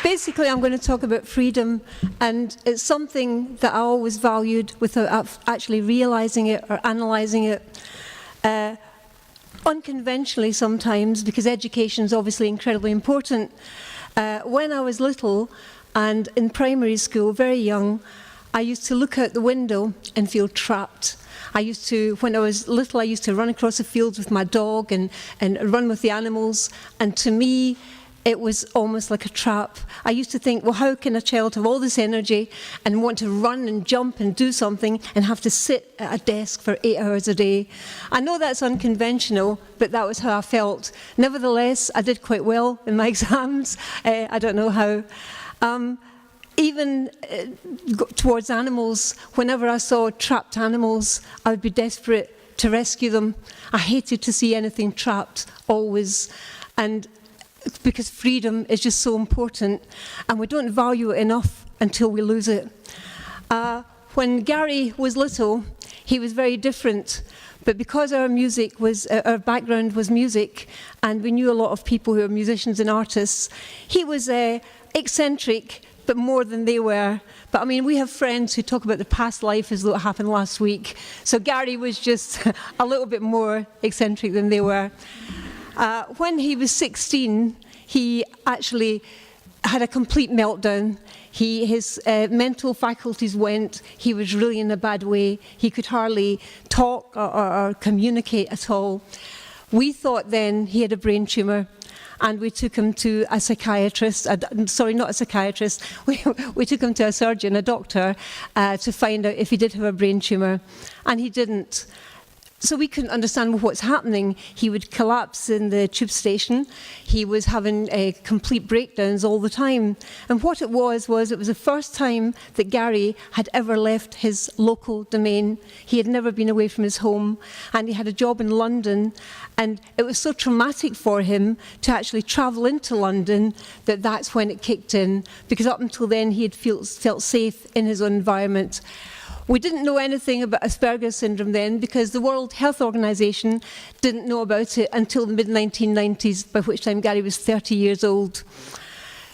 Basically, I'm going to talk about freedom, and it's something that I always valued without actually realising it or analysing it. Unconventionally sometimes, because education is obviously incredibly important. When I was little and in primary school, very young, I used to look out the window and feel trapped. When I was little, I used to run across the fields with my dog and run with the animals, and to me, it was almost like a trap. I used to think, well, how can a child have all this energy and want to run and jump and do something and have to sit at a desk for 8 hours a day? I know that's unconventional, but that was how I felt. Nevertheless, I did quite well in my exams. I don't know how. Even towards animals, whenever I saw trapped animals, I would be desperate to rescue them. I hated to see anything trapped, always. And because freedom is just so important, and we don't value it enough until we lose it. When Gary was little, he was very different, but because our background was music, and we knew a lot of people who were musicians and artists, he was eccentric, but more than they were. But I mean, we have friends who talk about the past life as though it happened last week. So Gary was just a little bit more eccentric than they were. When he was 16, he actually had a complete meltdown. His mental faculties went. He was really in a bad way. He could hardly talk or communicate at all. We thought then he had a brain tumour, and we took him to a psychiatrist. Sorry, not a psychiatrist. We took him to a surgeon, a doctor, to find out if he did have a brain tumour, and he didn't. So we couldn't understand what's happening. He would collapse in the tube station. He was having complete breakdowns all the time. And what it was the first time that Gary had ever left his local domain. He had never been away from his home, and he had a job in London. And it was so traumatic for him to actually travel into London that's when it kicked in, because up until then he had felt safe in his own environment. We didn't know anything about Asperger's syndrome then, because the World Health Organization didn't know about it until the mid-1990s, by which time Gary was 30 years old.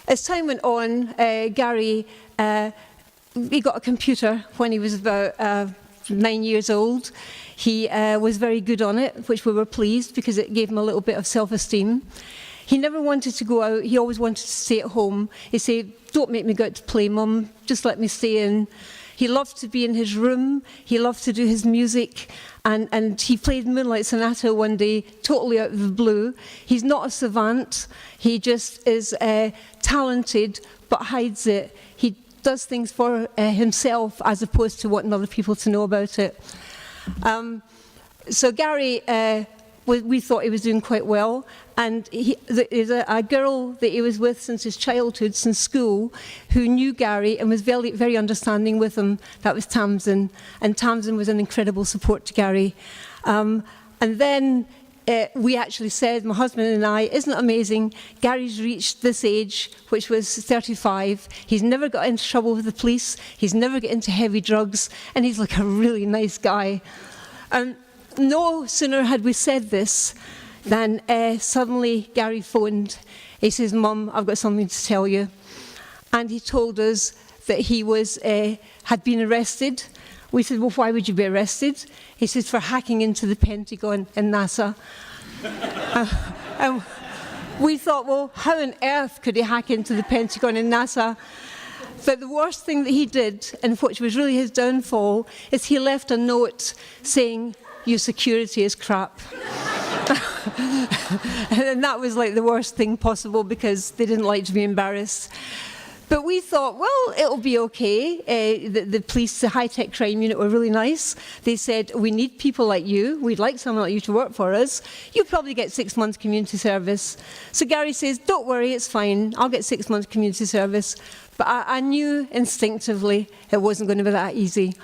As time went on, Gary he got a computer when he was about 9 years old. He was very good on it, which we were pleased, because it gave him a little bit of self-esteem. He never wanted to go out. He always wanted to stay at home. He'd say, "Don't make me go out to play, Mum. Just let me stay in." He loved to be in his room. He loved to do his music. And he played Moonlight Sonata one day, totally out of the blue. He's not a savant. He just is talented, but hides it. He does things for himself as opposed to wanting other people to know about it. So Gary, we thought he was doing quite well. And there's a girl that he was with since his childhood, since school, who knew Gary and was very, very understanding with him. That was Tamsin. And Tamsin was an incredible support to Gary. And then we actually said, my husband and I, "Isn't it amazing? Gary's reached this age," which was 35. He's never got into trouble with the police. He's never got into heavy drugs. And he's like a really nice guy. No sooner had we said this than suddenly Gary phoned. He says, "Mum, I've got something to tell you." And he told us that he had been arrested. We said, "Well, why would you be arrested?" He says, "For hacking into the Pentagon and NASA." And we thought, well, how on earth could he hack into the Pentagon and NASA? But the worst thing that he did, and which was really his downfall, is he left a note saying, "Your security is crap." And that was like the worst thing possible, because they didn't like to be embarrassed. But we thought, well, it'll be okay. The police, the high-tech crime unit, were really nice. They said, "We need people like you. We'd like someone like you to work for us. You'll probably get 6 months community service." So Gary says, "Don't worry, it's fine. I'll get 6 months community service." But I knew instinctively it wasn't going to be that easy.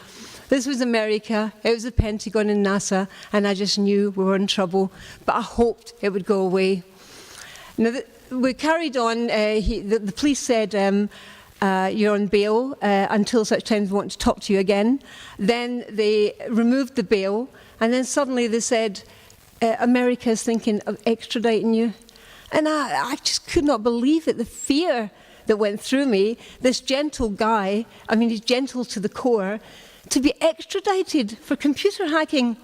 This was America, it was the Pentagon and NASA, and I just knew we were in trouble, but I hoped it would go away. Now, we carried on. The police said, "You're on bail until such time as we want to talk to you again." Then they removed the bail, and then suddenly they said, "America is thinking of extraditing you." And I just could not believe it, the fear that went through me. This gentle guy, I mean, he's gentle to the core, to be extradited for computer hacking.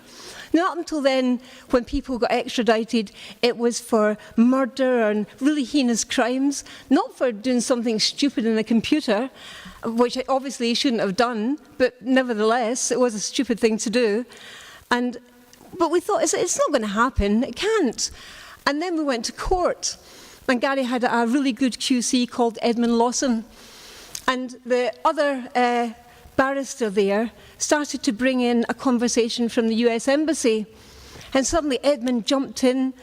Now, up until then, when people got extradited, it was for murder and really heinous crimes, not for doing something stupid in a computer, which obviously he shouldn't have done, but nevertheless, it was a stupid thing to do. But we thought, it's not going to happen, it can't. And then we went to court, and Gary had a really good QC called Edmund Lawson. And the other barrister there started to bring in a conversation from the US Embassy. And suddenly Edmund jumped in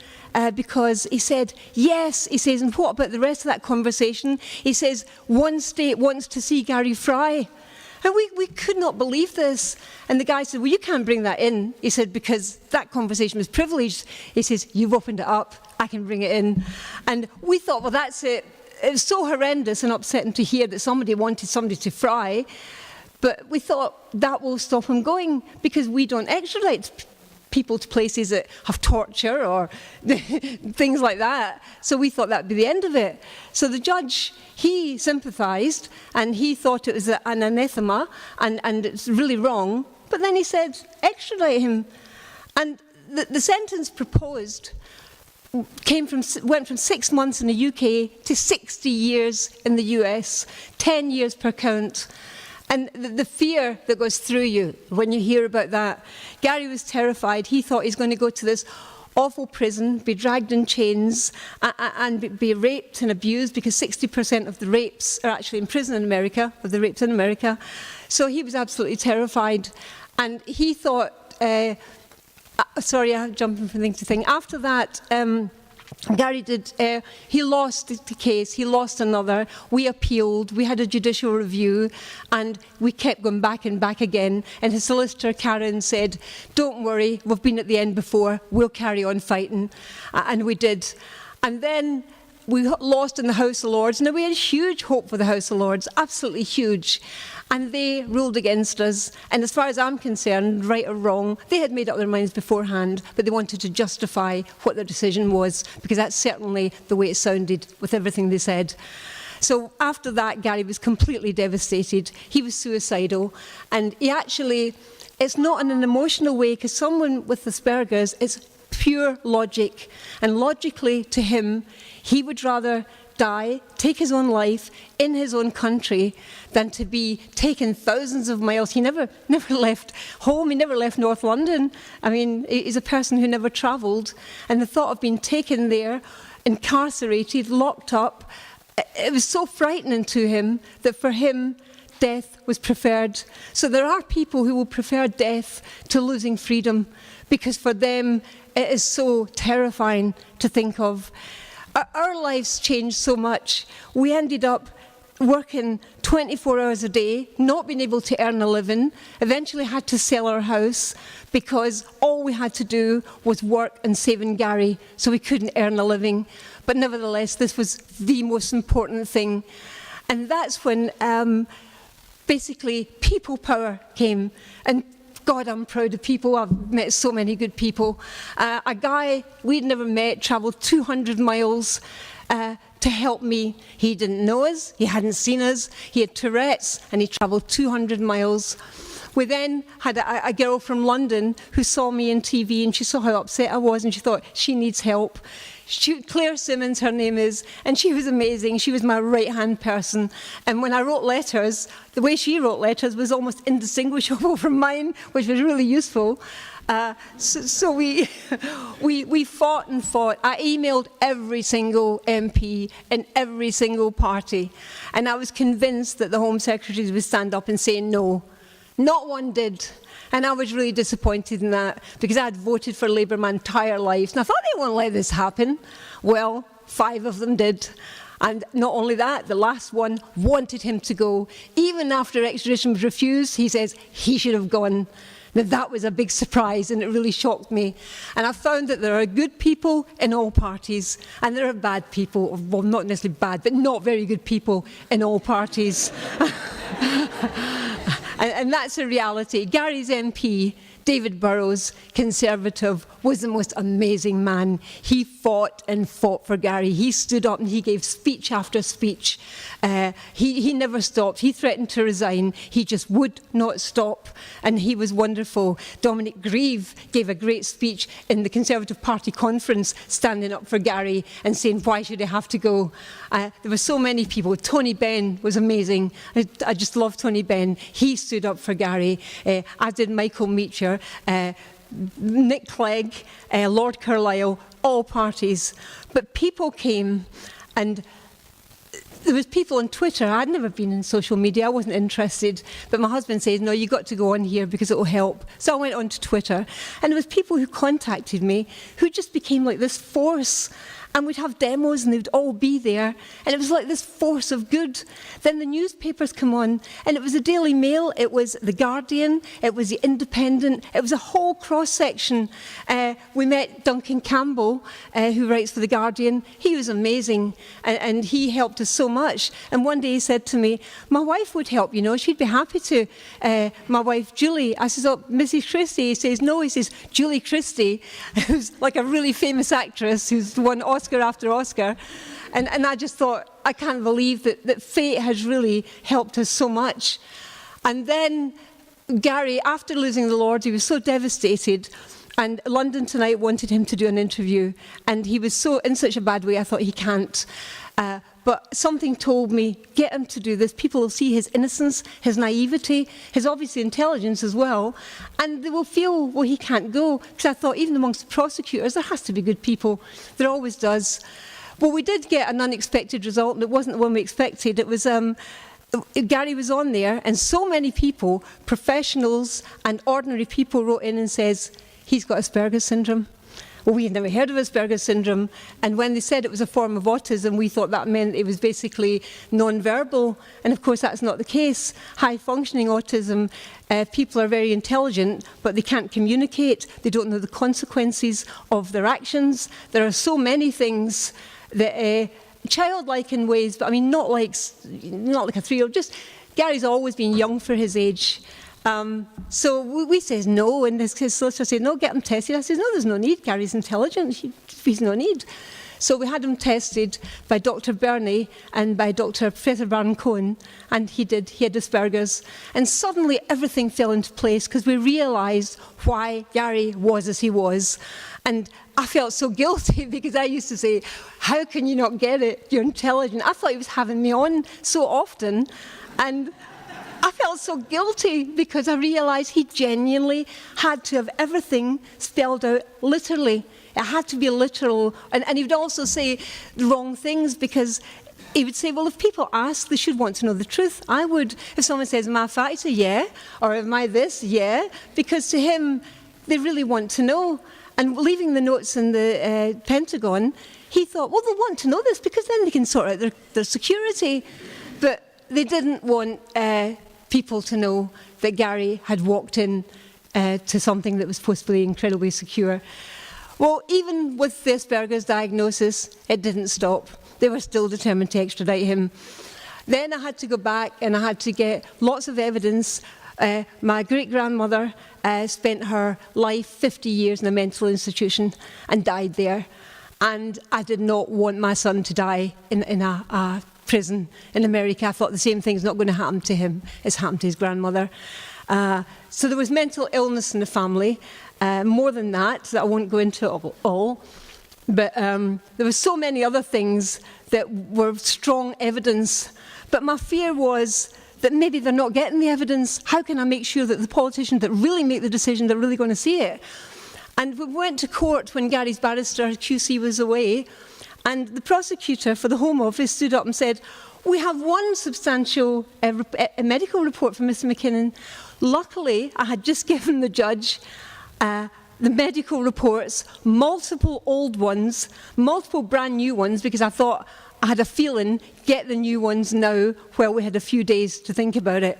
because he said, yes, he says, and what about the rest of that conversation? He says, one state wants to see Gary Fry. And we could not believe this. And the guy said, well, you can't bring that in. He said, because that conversation was privileged. He says, you've opened it up, I can bring it in. And we thought, well, that's it. It was so horrendous and upsetting to hear that somebody wanted somebody to fry. But we thought that will stop him going, because we don't extradite people to places that have torture or things like that. So we thought that would be the end of it. So the judge, he sympathised, and he thought it was an anathema, and it's really wrong. But then he said, extradite him. And the sentence proposed went from 6 months in the UK to 60 years in the US, 10 years per count. And the fear that goes through you when you hear about that. Gary was terrified. He thought he's going to go to this awful prison, be dragged in chains, and be raped and abused, because 60% of the rapes are actually in prison in America, of the rapes in America. So he was absolutely terrified. And he thought, sorry, I'm jumping from thing to thing. After that, Gary he lost the case, he lost another, we appealed, we had a judicial review, and we kept going back and back again, and his solicitor, Karen, said, don't worry, we've been at the end before, we'll carry on fighting, and we did. And then we lost in the House of Lords. Now, we had huge hope for the House of Lords, absolutely huge. And they ruled against us. And as far as I'm concerned, right or wrong, they had made up their minds beforehand, but they wanted to justify what their decision was, because that's certainly the way it sounded with everything they said. So after that, Gary was completely devastated. He was suicidal. And he actually, it's not in an emotional way, because someone with Asperger's, it's pure logic. And logically, to him, he would rather die, take his own life in his own country, than to be taken thousands of miles. He never left home, he never left North London. I mean, he's a person who never travelled. And the thought of being taken there, incarcerated, locked up, it was so frightening to him that for him, death was preferred. So there are people who will prefer death to losing freedom, because for them, it is so terrifying to think of. Our lives changed so much. We ended up working 24 hours a day, not being able to earn a living, eventually had to sell our house because all we had to do was work and saving Gary, so we couldn't earn a living. But nevertheless, this was the most important thing. And that's when basically people power came. And God, I'm proud of people. I've met so many good people. A guy we'd never met travelled 200 miles to help me. He didn't know us, he hadn't seen us, he had Tourette's, and he travelled 200 miles. We then had a girl from London who saw me on TV, and she saw how upset I was, and she thought, she needs help. Claire Simmons, her name is, and she was amazing. She was my right-hand person. And when I wrote letters, the way she wrote letters was almost indistinguishable from mine, which was really useful. So we fought and fought. I emailed every single MP in every single party, and I was convinced that the Home Secretaries would stand up and say no. Not one did. And I was really disappointed in that, because I had voted for Labour my entire life. And I thought they won't let this happen. Well, 5 of them did. And not only that, the last one wanted him to go. Even after extradition was refused, he says he should have gone. Now, that was a big surprise, and it really shocked me. And I found that there are good people in all parties, and there are bad people, well, not necessarily bad, but not very good people in all parties. And that's a reality. Gary's MP David Burrows, Conservative, was the most amazing man. He fought and fought for Gary. He stood up and he gave speech after speech. He never stopped. He threatened to resign. He just would not stop, and he was wonderful. Dominic Grieve gave a great speech in the Conservative Party conference, standing up for Gary and saying, why should he have to go? There were so many people. Tony Benn was amazing. I just love Tony Benn. He stood up for Gary, as did Michael Meacher, Nick Clegg, Lord Carlisle, all parties. But people came, and there was people on Twitter. I'd never been in social media. I wasn't interested. But my husband said, no, you've got to go on here because it will help. So I went on to Twitter. And there was people who contacted me who just became like this force. And we'd have demos and they'd all be there. And it was like this force of good. Then the newspapers come on, and it was the Daily Mail, it was the Guardian, it was the Independent, it was a whole cross-section. We met Duncan Campbell, who writes for the Guardian. He was amazing, and he helped us so much. And one day he said to me, my wife would help, you know, she'd be happy to. My wife, Julie. I said, oh, Mrs. Christie. He says, no, he says, Julie Christie, who's like a really famous actress who's won Oscar after Oscar. And I just thought, I can't believe that fate has really helped us so much. And then Gary, after losing the Lord, he was so devastated. And London Tonight wanted him to do an interview. And he was so in such a bad way, I thought he can't. But something told me, get him to do this. People will see his innocence, his naivety, his obviously intelligence as well. And they will feel, well, he can't go. Because I thought, even amongst the prosecutors, there has to be good people. There always does. Well, we did get an unexpected result, and it wasn't the one we expected. It was Gary was on there, and so many people, professionals and ordinary people, wrote in and says, he's got Asperger's syndrome. Well, we had never heard of Asperger's syndrome, and when they said it was a form of autism, we thought that meant it was basically non-verbal, and of course that's not the case. High-functioning autism, people are very intelligent, but they can't communicate, they don't know the consequences of their actions. There are so many things that childlike in ways, but I mean not like a 3-year-old. Just Gary's always been young for his age. So we says no, and his solicitor said, no, get him tested. I says, no, there's no need. Gary's intelligent. He's no need. So we had him tested by Dr. Burney and by Professor Baron Cohen, and he had Asperger's. And suddenly everything fell into place because we realised why Gary was as he was. And I felt so guilty because I used to say, how can you not get it? You're intelligent. I thought he was having me on so often. And I felt so guilty because I realised he genuinely had to have everything spelled out literally. It had to be literal. And he would also say the wrong things because he would say, well, if people ask, they should want to know the truth. I would. If someone says, am I fat? I'd say, yeah. Or am I this? Yeah. Because to him, they really want to know. And leaving the notes in the Pentagon, he thought, well, they'll want to know this because then they can sort out their security. But they didn't want people to know that Gary had walked in to something that was supposed to be incredibly secure. Well, even with the Asperger's diagnosis, it didn't stop. They were still determined to extradite him. Then I had to go back and I had to get lots of evidence. My great-grandmother spent her life 50 years in a mental institution and died there. And I did not want my son to die in a prison in America. I thought the same thing's not going to happen to him as happened to his grandmother. So there was mental illness in the family. More than that I won't go into all. But there were so many other things that were strong evidence. But my fear was that maybe they're not getting the evidence. How can I make sure that the politicians that really make the decision, they're really going to see it? And we went to court when Gary's barrister, QC, was away, and the prosecutor for the Home Office stood up and said, we have one substantial medical report from Mr. McKinnon. Luckily, I had just given the judge the medical reports, multiple old ones, multiple brand new ones, because I thought I had a feeling, get the new ones now, while we had a few days to think about it.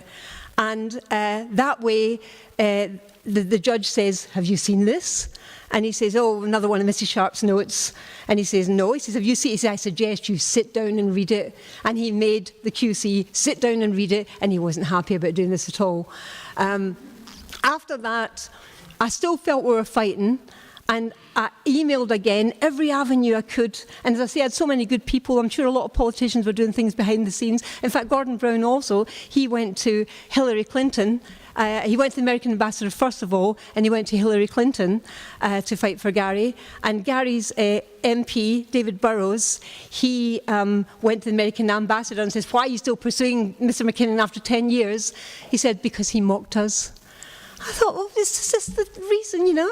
And that way, the judge says, have you seen this? And he says, oh, another one of Mrs. Sharp's notes. And he says, no. He says, have you seen it? He says, I suggest you sit down and read it. And he made the QC sit down and read it, and he wasn't happy about doing this at all. After that, I still felt we were fighting, and I emailed again every avenue I could. And as I say, I had so many good people. I'm sure a lot of politicians were doing things behind the scenes. In fact, Gordon Brown also, he went to Hillary Clinton. He went to the American ambassador first of all, and he went to Hillary Clinton to fight for Gary. And Gary's MP, David Burrows, he went to the American ambassador and says, "Why are you still pursuing Mr. McKinnon after 10 years? He said, "Because he mocked us." I thought, well, this is the reason, you know.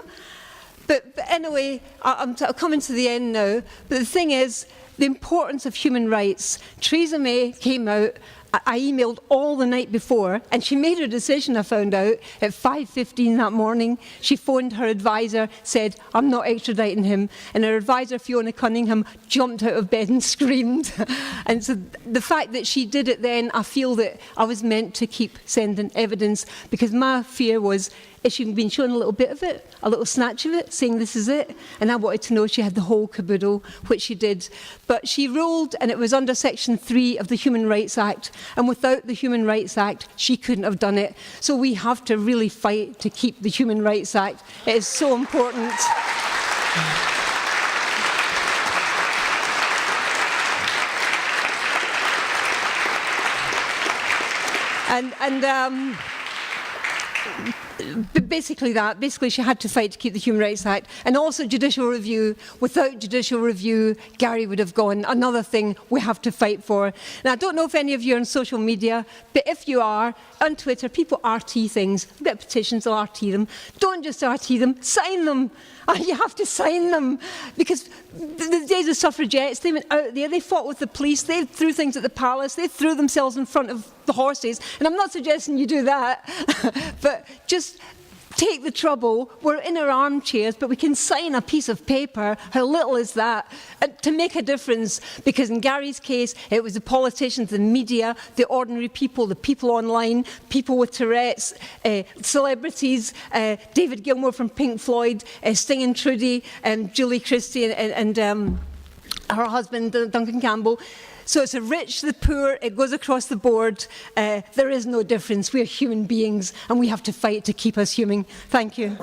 But anyway, I'm coming to the end now. But the thing is, the importance of human rights. Theresa May came out. I emailed all the night before, and she made her decision, I found out, at 5:15 that morning. She phoned her advisor, said, "I'm not extraditing him." And her advisor, Fiona Cunningham, jumped out of bed and screamed. And so the fact that she did it then, I feel that I was meant to keep sending evidence, because my fear was, if she'd been shown a little bit of it, a little snatch of it, saying this is it, and I wanted to know she had the whole caboodle, which she did. But she ruled, and it was under Section 3 of the Human Rights Act, and without the Human Rights Act, she couldn't have done it. So we have to really fight to keep the Human Rights Act. It is so important. Basically she had to fight to keep the Human Rights Act, and also judicial review. Without judicial review, Gary would have gone. Another thing we have to fight for. Now, I don't know if any of you are on social media, but if you are, on Twitter, people RT things. We've got petitions, they'll RT them. Don't just RT them, sign them. You have to sign them, because the days of suffragettes, they went out there, they fought with the police, they threw things at the palace, they threw themselves in front of the horses, and I'm not suggesting you do that, but just take the trouble. We're in our armchairs, but we can sign a piece of paper. How little is that? To make a difference, because in Gary's case, it was the politicians, the media, the ordinary people, the people online, people with Tourette's, celebrities, David Gilmour from Pink Floyd, Sting and Trudy, Julie Christie, and her husband, Duncan Campbell. So it's the rich, the poor, it goes across the board. There is no difference. We are human beings, and we have to fight to keep us human. Thank you.